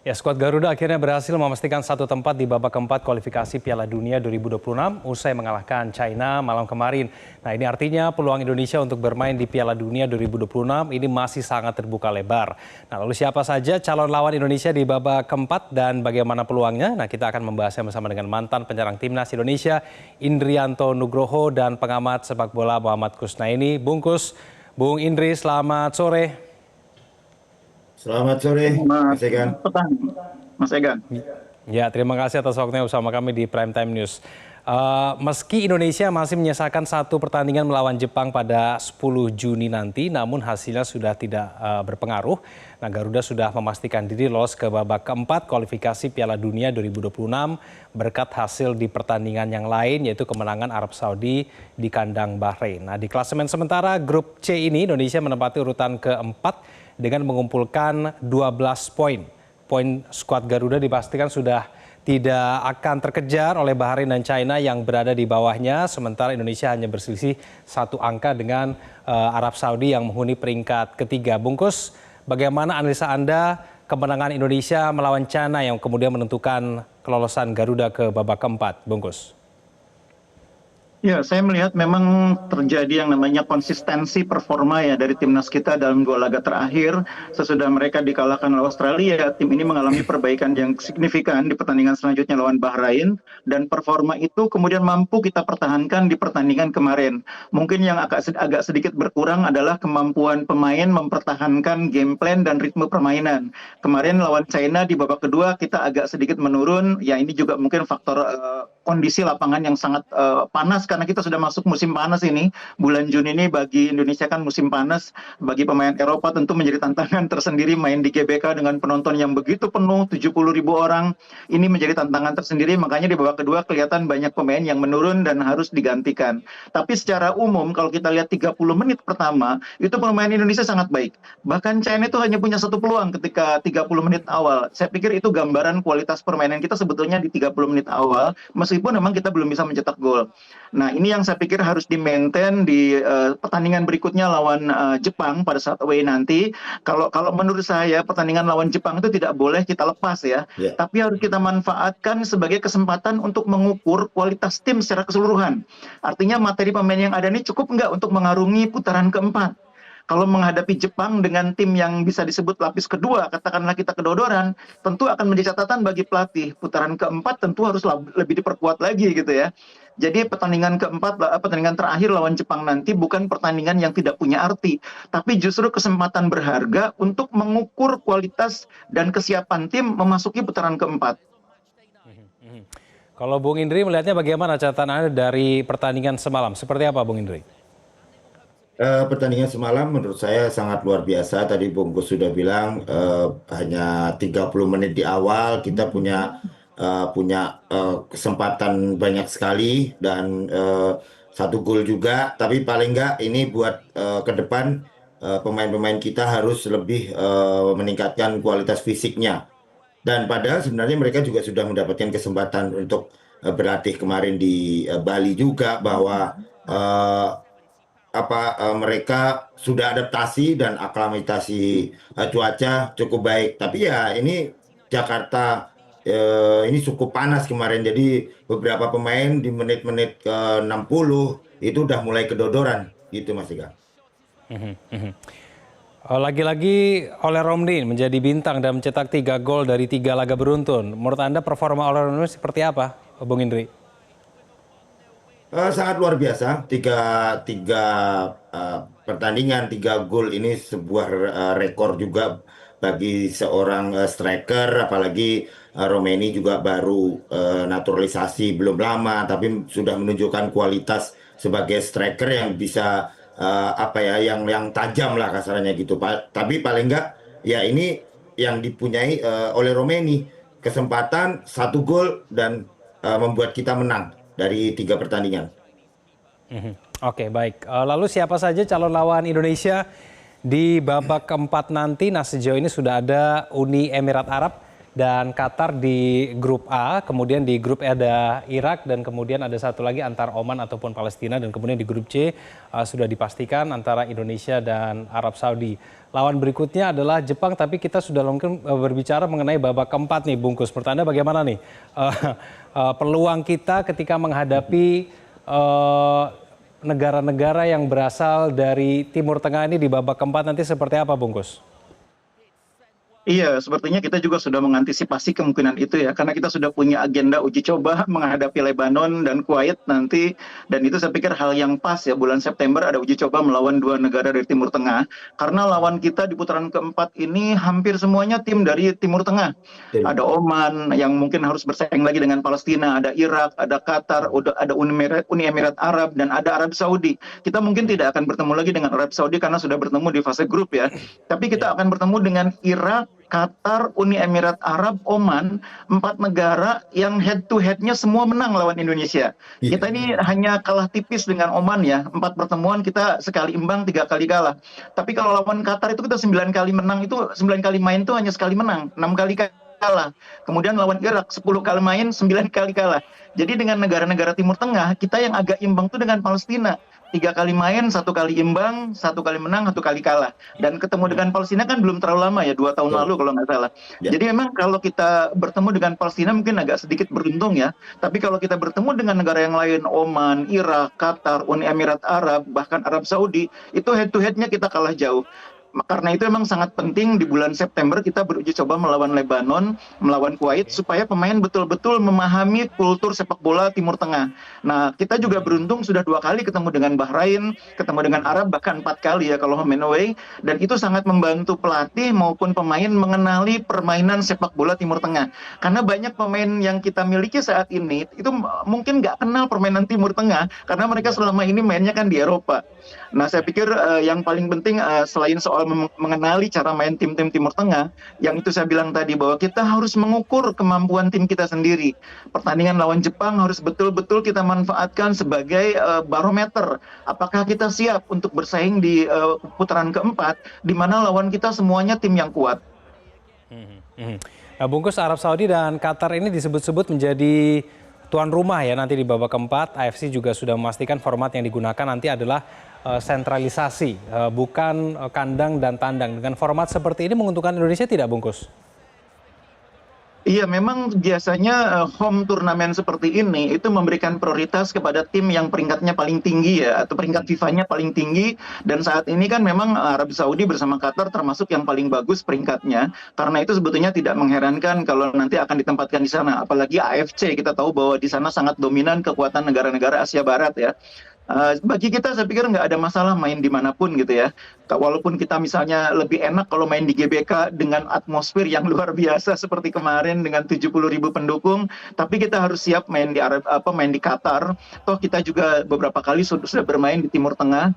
Ya, skuad Garuda akhirnya berhasil memastikan satu tempat di babak keempat kualifikasi Piala Dunia 2026 usai mengalahkan China malam kemarin. Nah, ini artinya peluang Indonesia untuk bermain di Piala Dunia 2026 ini masih sangat terbuka lebar. Nah, lalu siapa saja calon lawan Indonesia di babak keempat dan bagaimana peluangnya? Nah, kita akan membahasnya bersama dengan mantan penyerang timnas Indonesia Indrianto Nugroho dan pengamat sepak bola Muhammad Kusnaini. Bung Indri, selamat sore. Selamat sore, Selamat Mas Egan. petang, Mas Egan. Ya, terima kasih atas waktunya bersama kami di Prime Time News. Meski Indonesia masih menyisakan satu pertandingan melawan Jepang pada 10 Juni nanti, namun hasilnya sudah tidak berpengaruh. Nah, Garuda sudah memastikan diri lolos ke babak keempat kualifikasi Piala Dunia 2026 berkat hasil di pertandingan yang lain, yaitu kemenangan Arab Saudi di kandang Bahrain. Nah, di klasemen sementara grup C ini Indonesia menempati urutan keempat dengan mengumpulkan 12 poin. Poin skuad Garuda dipastikan sudah tidak akan terkejar oleh Bahrain dan China yang berada di bawahnya, sementara Indonesia hanya berselisih satu angka dengan Arab Saudi yang menghuni peringkat ketiga. Bungkus, bagaimana analisa Anda kemenangan Indonesia melawan China yang kemudian menentukan kelolosan Garuda ke babak keempat, Bungkus? Ya, saya melihat memang terjadi yang namanya konsistensi performa ya dari timnas kita dalam dua laga terakhir. Sesudah mereka dikalahkan oleh Australia, tim ini mengalami perbaikan yang signifikan di pertandingan selanjutnya lawan Bahrain. Dan performa itu kemudian mampu kita pertahankan di pertandingan kemarin. Mungkin yang agak sedikit berkurang adalah kemampuan pemain mempertahankan game plan dan ritme permainan. Kemarin lawan China di babak kedua kita agak sedikit menurun. Ya, ini juga mungkin faktor kondisi lapangan yang sangat panas karena kita sudah masuk musim panas ini. Bulan Juni ini bagi Indonesia kan musim panas. Bagi pemain Eropa tentu menjadi tantangan tersendiri main di GBK dengan penonton yang begitu penuh, 70.000 orang. Ini menjadi tantangan tersendiri, makanya di babak kedua kelihatan banyak pemain yang menurun dan harus digantikan. Tapi secara umum kalau kita lihat 30 menit pertama, itu pemain Indonesia sangat baik. Bahkan China itu hanya punya satu peluang ketika 30 menit awal. Saya pikir itu gambaran kualitas permainan kita sebetulnya di 30 menit awal, meskipun memang kita belum bisa mencetak gol. Nah, ini yang saya pikir harus di-maintain di pertandingan berikutnya lawan Jepang pada saat away nanti. Kalau menurut saya pertandingan lawan Jepang itu tidak boleh kita lepas ya. Tapi harus kita manfaatkan sebagai kesempatan untuk mengukur kualitas tim secara keseluruhan. Artinya materi pemain yang ada ini cukup nggak untuk mengarungi putaran keempat. Kalau menghadapi Jepang dengan tim yang bisa disebut lapis kedua, katakanlah kita kedodoran, tentu akan menjadi catatan bagi pelatih. Putaran keempat tentu harus lebih diperkuat lagi gitu ya. Jadi pertandingan keempat, pertandingan terakhir lawan Jepang nanti bukan pertandingan yang tidak punya arti, tapi justru kesempatan berharga untuk mengukur kualitas dan kesiapan tim memasuki putaran keempat. Kalau Bung Indri melihatnya bagaimana catatan Anda dari pertandingan semalam? Seperti apa, Bung Indri? Pertandingan semalam menurut saya sangat luar biasa. Tadi Bungkus sudah bilang hanya 30 menit di awal kita punya kesempatan banyak sekali dan satu gol juga. Tapi paling nggak ini buat ke depan pemain-pemain kita harus lebih meningkatkan kualitas fisiknya. Dan padahal sebenarnya mereka juga sudah mendapatkan kesempatan untuk berlatih kemarin di Bali juga bahwa mereka sudah adaptasi dan aklimatasi cuaca cukup baik. Tapi ya ini Jakarta ini cukup panas kemarin. Jadi beberapa pemain di menit-menit ke 60 itu udah mulai kedodoran gitu Mas Ika. Lagi-lagi Oleh Romdin menjadi bintang dan mencetak 3 gol dari 3 laga beruntun. Menurut Anda performa Oleh Romdin seperti apa, Bung Indri? Sangat luar biasa. Tiga pertandingan, 3 gol ini sebuah rekor juga bagi seorang striker. Apalagi Romeni juga baru naturalisasi belum lama, tapi sudah menunjukkan kualitas sebagai striker yang bisa yang tajam lah kasarnya gitu. Tapi paling enggak ya ini yang dipunyai oleh Romeni, kesempatan 1 gol dan membuat kita menang dari 3 pertandingan. Oke, baik. Lalu siapa saja calon lawan Indonesia di babak keempat nanti? Nah, sejauh ini sudah ada Uni Emirat Arab dan Qatar di grup A, kemudian di grup E ada Irak, dan kemudian ada satu lagi antara Oman ataupun Palestina, dan kemudian di grup C sudah dipastikan antara Indonesia dan Arab Saudi. Lawan berikutnya adalah Jepang, tapi kita sudah mungkin berbicara mengenai babak keempat nih, Bungkus. Menurut Anda bagaimana nih peluang kita ketika menghadapi negara-negara yang berasal dari Timur Tengah ini di babak keempat nanti seperti apa, Bungkus? Iya, sepertinya kita juga sudah mengantisipasi kemungkinan itu ya, karena kita sudah punya agenda uji coba menghadapi Lebanon dan Kuwait nanti, dan itu saya pikir hal yang pas ya, bulan September ada uji coba melawan dua negara dari Timur Tengah, karena lawan kita di putaran keempat ini hampir semuanya tim dari Timur Tengah. Ada Oman yang mungkin harus bersaing lagi dengan Palestina, ada Irak, ada Qatar, ada Uni Emirat Arab, dan ada Arab Saudi. Kita mungkin tidak akan bertemu lagi dengan Arab Saudi karena sudah bertemu di fase grup ya, tapi kita akan bertemu dengan Irak, Qatar, Uni Emirat Arab, Oman, 4 negara yang head to head-nya semua menang lawan Indonesia. Kita ini hanya kalah tipis dengan Oman ya, 4 pertemuan kita sekali imbang, 3 kali kalah. Tapi kalau lawan Qatar itu kita 9 kali menang, itu 9 kali main itu hanya sekali menang, 6 kali kalah. Kemudian lawan Irak 10 kali main, 9 kali kalah. Jadi dengan negara-negara Timur Tengah, kita yang agak imbang itu dengan Palestina. 3 kali main, 1 kali imbang, 1 kali menang, 1 kali kalah. Dan ketemu dengan Palestina kan belum terlalu lama ya, 2 tahun lalu kalau nggak salah. Jadi memang kalau kita bertemu dengan Palestina mungkin agak sedikit beruntung ya. Tapi kalau kita bertemu dengan negara yang lain, Oman, Irak, Qatar, Uni Emirat Arab, bahkan Arab Saudi, itu head to head-nya kita kalah jauh. Karena itu memang sangat penting di bulan September kita beruji coba melawan Lebanon, melawan Kuwait, supaya pemain betul-betul memahami kultur sepak bola Timur Tengah. Nah, kita juga beruntung sudah 2 kali ketemu dengan Bahrain, ketemu dengan Arab, bahkan 4 kali ya kalau home and away. Dan itu sangat membantu pelatih maupun pemain mengenali permainan sepak bola Timur Tengah. Karena banyak pemain yang kita miliki saat ini, itu mungkin nggak kenal permainan Timur Tengah, karena mereka selama ini mainnya kan di Eropa. Nah, saya pikir yang paling penting selain soal mengenali cara main tim-tim Timur Tengah, yang itu saya bilang tadi bahwa kita harus mengukur kemampuan tim kita sendiri. Pertandingan lawan Jepang harus betul-betul kita manfaatkan sebagai barometer. Apakah kita siap untuk bersaing di putaran keempat, di mana lawan kita semuanya tim yang kuat. Nah, Bungkus, Arab Saudi dan Qatar ini disebut-sebut menjadi tuan rumah ya nanti di babak keempat. AFC juga sudah memastikan format yang digunakan nanti adalah sentralisasi, bukan kandang dan tandang. Dengan format seperti ini menguntungkan Indonesia tidak, Bungkus? Iya, memang biasanya home turnamen seperti ini itu memberikan prioritas kepada tim yang peringkatnya paling tinggi ya, atau peringkat FIFA-nya paling tinggi. Dan saat ini kan memang Arab Saudi bersama Qatar termasuk yang paling bagus peringkatnya. Karena itu sebetulnya tidak mengherankan kalau nanti akan ditempatkan di sana. Apalagi AFC, kita tahu bahwa di sana sangat dominan kekuatan negara-negara Asia Barat ya. Bagi kita saya pikir nggak ada masalah main dimanapun gitu ya. Walaupun kita misalnya lebih enak kalau main di GBK dengan atmosfer yang luar biasa seperti kemarin dengan 70.000 pendukung, tapi kita harus siap main di main di Qatar. Toh kita juga beberapa kali sudah bermain di Timur Tengah.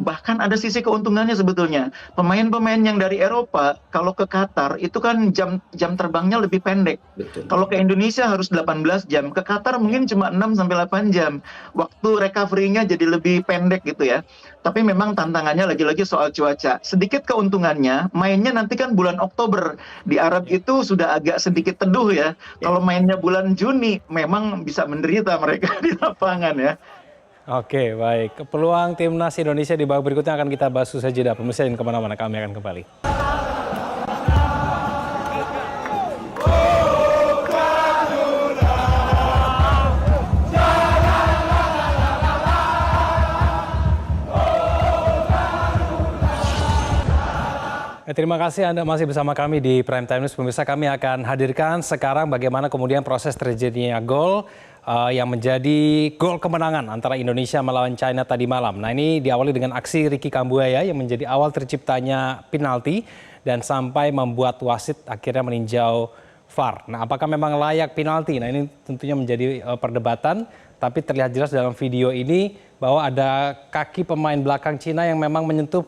Bahkan ada sisi keuntungannya sebetulnya. Pemain-pemain yang dari Eropa kalau ke Qatar itu kan jam terbangnya lebih pendek. Betul. Kalau ke Indonesia harus 18 jam, ke Qatar mungkin cuma 6 sampai 8 jam. Waktu recovery-nya jadi lebih pendek gitu ya. Tapi memang tantangannya lagi-lagi soal cuaca. Sedikit keuntungannya, mainnya nanti kan bulan Oktober. Di Arab itu sudah agak sedikit teduh ya. Kalau mainnya bulan Juni, memang bisa menderita mereka di lapangan ya. Oke, baik. Peluang timnas Indonesia di babak berikutnya akan kita bahas usai jeda. Pemirsa jangan kemana-mana, kami akan kembali. Terima kasih Anda masih bersama kami di Prime Time News. Pemirsa, kami akan hadirkan sekarang bagaimana kemudian proses terjadinya gol yang menjadi gol kemenangan antara Indonesia melawan China tadi malam. Nah, ini diawali dengan aksi Ricky Kambuaya yang menjadi awal terciptanya penalti dan sampai membuat wasit akhirnya meninjau VAR. Nah, apakah memang layak penalti? Nah, ini tentunya menjadi perdebatan, tapi terlihat jelas dalam video ini bahwa ada kaki pemain belakang Cina yang memang menyentuh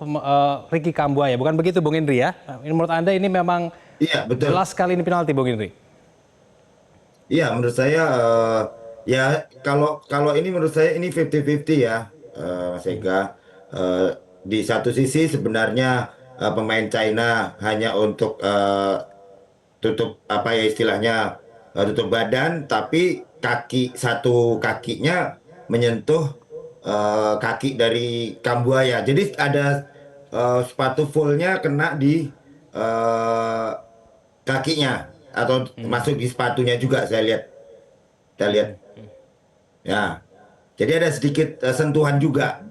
Ricky Kambuaya. Bukan begitu, Bung Indri ya? Menurut Anda ini memang betul. Jelas sekali ini penalti, Bung Indri? Iya, menurut saya ya kalau ini menurut saya ini 50-50 ya, Mas Ega. Di satu sisi sebenarnya pemain China hanya untuk tutup apa ya istilahnya, tutup badan, tapi satu kakinya menyentuh kaki dari Kambuaya. Jadi ada sepatu fullnya kena di eh, kakinya atau masuk di sepatunya juga saya lihat ya. Jadi ada sedikit sentuhan juga.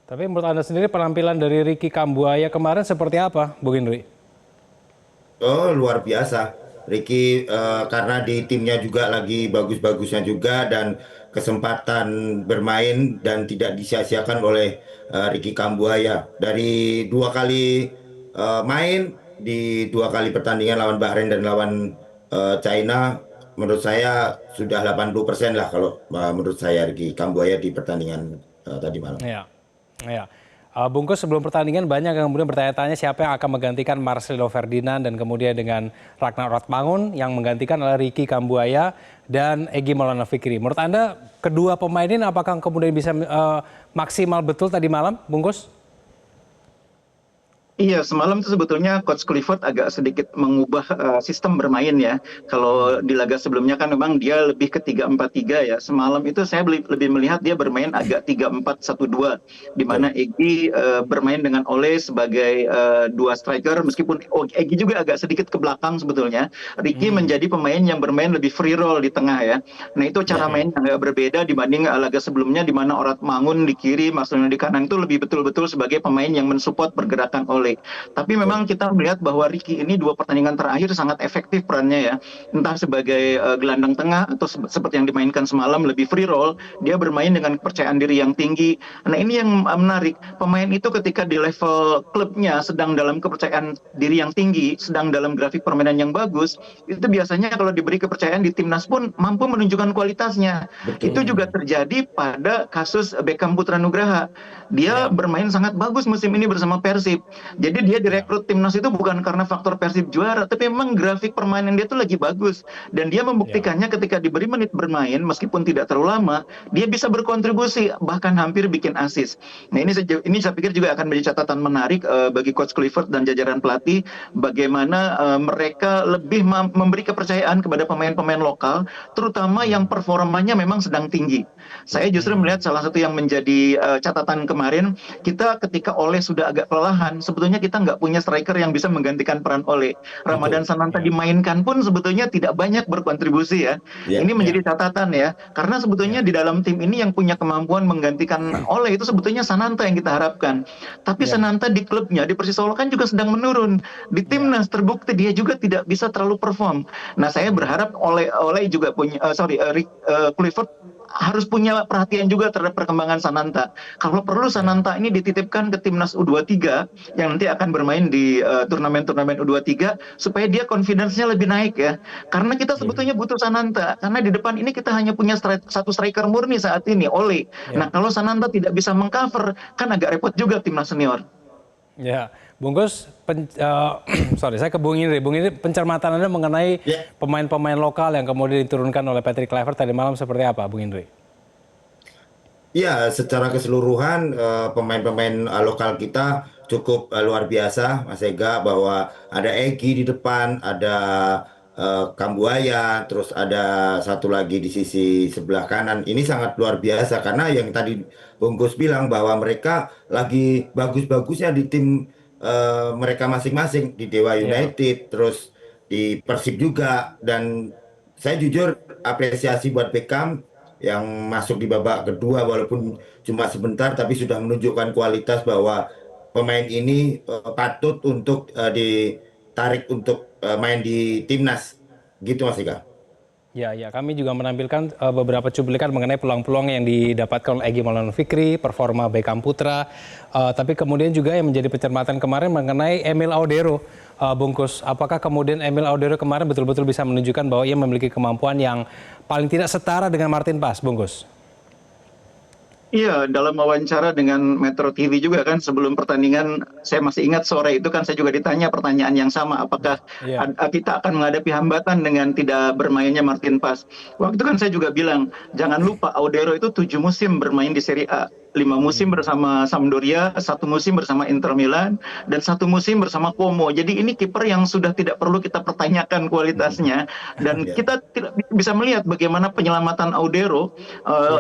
Tapi menurut Anda sendiri penampilan dari Ricky Kambuaya kemarin seperti apa, Bung Indri? Oh, luar biasa. Ricky karena di timnya juga lagi bagus-bagusnya juga dan kesempatan bermain dan tidak disia-siakan oleh Ricky Kambuaya. Dari dua kali main di dua kali pertandingan lawan Bahrain dan lawan China, menurut saya sudah 80% lah kalau menurut saya Ricky Kambuaya di pertandingan tadi malam. Ya, ya. Bungkus, sebelum pertandingan banyak yang kemudian bertanya-tanya siapa yang akan menggantikan Marcelo Ferdinand dan kemudian dengan Ragnar Rotmangun yang menggantikan adalah Ricky Kambuaya dan Egy Maulana Fikri. Menurut Anda kedua pemain ini apakah kemudian bisa maksimal betul tadi malam, Bungkus? Iya, semalam itu sebetulnya Coach Clifford agak sedikit mengubah sistem bermain ya. Kalau di laga sebelumnya kan memang dia lebih ke 3-4-3 ya. Semalam itu saya lebih melihat dia bermain agak 3-4-1-2, di mana Egy bermain dengan Ole sebagai dua striker, meskipun Egy juga agak sedikit ke belakang sebetulnya. Ricky menjadi pemain yang bermain lebih free roll di tengah ya. Nah itu cara main yang agak berbeda dibanding laga sebelumnya, di mana Orat Mangun di kiri, Marcelino di kanan itu lebih betul-betul sebagai pemain yang mensupport pergerakan Ole. Tapi memang kita melihat bahwa Ricky ini dua pertandingan terakhir sangat efektif perannya ya. Entah sebagai gelandang tengah atau seperti yang dimainkan semalam lebih free roll, dia bermain dengan kepercayaan diri yang tinggi. Nah ini yang menarik, pemain itu ketika di level klubnya sedang dalam kepercayaan diri yang tinggi, sedang dalam grafik permainan yang bagus, itu biasanya kalau diberi kepercayaan di timnas pun mampu menunjukkan kualitasnya. Betul. Itu juga terjadi pada kasus Beckham Putra Nugraha. Dia bermain sangat bagus musim ini bersama Persib. Jadi dia direkrut timnas itu bukan karena faktor Persib juara, tapi memang grafik permainan dia tuh lagi bagus. Dan dia membuktikannya ketika diberi menit bermain, meskipun tidak terlalu lama, dia bisa berkontribusi, bahkan hampir bikin assist. Nah ini saya pikir juga akan menjadi catatan menarik bagi Coach Clifford dan jajaran pelatih, bagaimana mereka lebih memberi kepercayaan kepada pemain-pemain lokal, terutama yang performanya memang sedang tinggi. Saya justru melihat salah satu yang menjadi catatan kemarin, kita ketika Ole sudah agak kelelahan, sebetulnya kita nggak punya striker yang bisa menggantikan peran Ole. Ramadan Sananta dimainkan pun sebetulnya tidak banyak berkontribusi ya. Ini menjadi catatan ya, karena sebetulnya di dalam tim ini yang punya kemampuan menggantikan Ole itu sebetulnya Sananta yang kita harapkan. Tapi Sananta di klubnya, di Persis Solo kan juga sedang menurun. Di timnas terbukti dia juga tidak bisa terlalu perform. Nah saya berharap Ole juga punya, Clifford harus punya perhatian juga terhadap perkembangan Sananta. Kalau perlu Sananta ini dititipkan ke timnas U23 yang nanti akan bermain di turnamen-turnamen U23 supaya dia confidence-nya lebih naik ya. Karena kita sebetulnya butuh Sananta. Karena di depan ini kita hanya punya satu striker murni saat ini, Ole. Nah kalau Sananta tidak bisa mengcover, kan agak repot juga timnas senior. Ya, Bungkus, saya ke Bung Indri. Bung Indri, pencermatan Anda mengenai pemain-pemain lokal yang kemudian diturunkan oleh Patrick Kluivert tadi malam seperti apa, Bung Indri? Ya, secara keseluruhan pemain-pemain lokal kita cukup luar biasa, Mas Ega, bahwa ada Egy di depan, ada Kambuaya, terus ada satu lagi di sisi sebelah kanan. Ini sangat luar biasa karena yang tadi Bung Gus bilang bahwa mereka lagi bagus-bagusnya di tim mereka masing-masing, di Dewa United, terus di Persib juga. Dan saya jujur apresiasi buat Beckham yang masuk di babak kedua walaupun cuma sebentar tapi sudah menunjukkan kualitas bahwa pemain ini patut untuk ditarik untuk main di timnas gitu Mas Ika. Ya, kami juga menampilkan beberapa cuplikan mengenai peluang-peluang yang didapatkan oleh Egy Maulana Fikri, performa Beckham Putra, tapi kemudian juga yang menjadi pencermatan kemarin mengenai Emil Audero, Bungkus. Apakah kemudian Emil Audero kemarin betul-betul bisa menunjukkan bahwa ia memiliki kemampuan yang paling tidak setara dengan Martin Pas, Bungkus? Iya, dalam wawancara dengan Metro TV juga kan sebelum pertandingan, saya masih ingat sore itu kan saya juga ditanya pertanyaan yang sama, apakah kita akan menghadapi hambatan dengan tidak bermainnya Martin Pas. Waktu itu kan saya juga bilang, jangan lupa Audero itu 7 musim bermain di Serie A. 5 musim bersama Sampdoria, 1 musim bersama Inter Milan, dan 1 musim bersama Como. Jadi ini kiper yang sudah tidak perlu kita pertanyakan kualitasnya. Dan Ya, kita tidak bisa melihat bagaimana penyelamatan Audero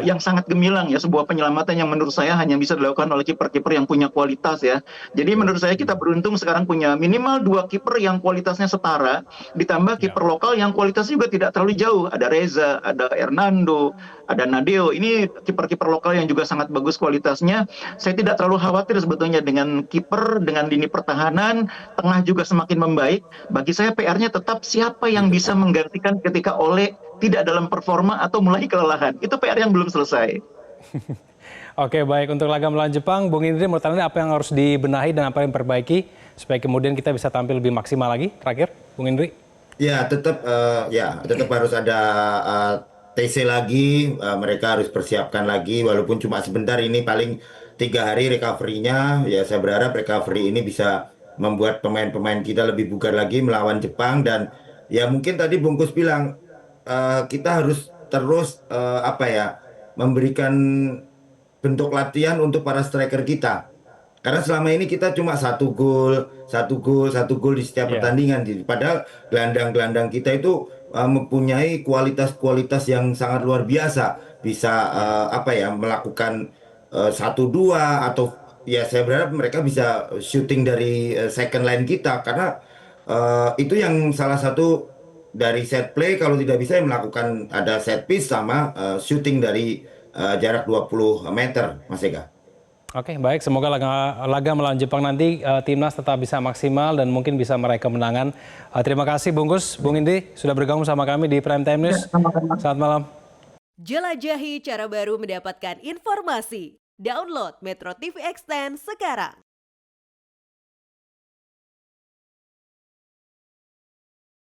yang sangat gemilang ya, sebuah penyelamatan yang menurut saya hanya bisa dilakukan oleh kiper-kiper yang punya kualitas ya. Jadi menurut saya kita beruntung sekarang punya minimal 2 kiper yang kualitasnya setara, ditambah Ya. kiper lokal yang kualitasnya juga tidak terlalu jauh. Ada Reza, ada Hernando, ada Nadeo. Ini kiper-kiper lokal yang juga sangat bagus kualitasnya. Saya tidak terlalu khawatir sebetulnya dengan kiper, dengan lini pertahanan, tengah juga semakin membaik. Bagi saya PR-nya tetap siapa yang bisa menggantikan ketika Ole tidak dalam performa atau mulai kelelahan. Itu PR yang belum selesai. Oke, baik. Untuk laga melawan Jepang, Bung Indri menurut Anda apa yang harus dibenahi dan apa yang diperbaiki supaya kemudian kita bisa tampil lebih maksimal lagi? Terakhir, Bung Indri. tetap harus ada TC lagi, mereka harus persiapkan lagi walaupun cuma sebentar, ini paling 3 hari recovery-nya. Ya saya berharap recovery ini bisa membuat pemain-pemain kita lebih bugar lagi melawan Jepang. Dan ya mungkin tadi Bungkus bilang kita harus terus memberikan bentuk latihan untuk para striker kita. Karena selama ini kita cuma 1 gol, 1 gol, 1 gol di setiap Iya. pertandingan. Padahal gelandang-gelandang kita itu mempunyai kualitas-kualitas yang sangat luar biasa. Bisa melakukan 1-2 atau ya saya berharap mereka bisa shooting dari second line kita. Karena itu yang salah satu dari set play, kalau tidak bisa ya melakukan ada set piece sama shooting dari jarak 20 meter, Mas Ega. Oke, baik. Semoga laga melawan Jepang nanti timnas tetap bisa maksimal dan mungkin bisa meraih kemenangan. Terima kasih Bungkus, Bung Indri sudah bergabung sama kami di Prime Time News. Selamat malam. Jelajahi cara baru mendapatkan informasi. Download Metro TV Extend sekarang.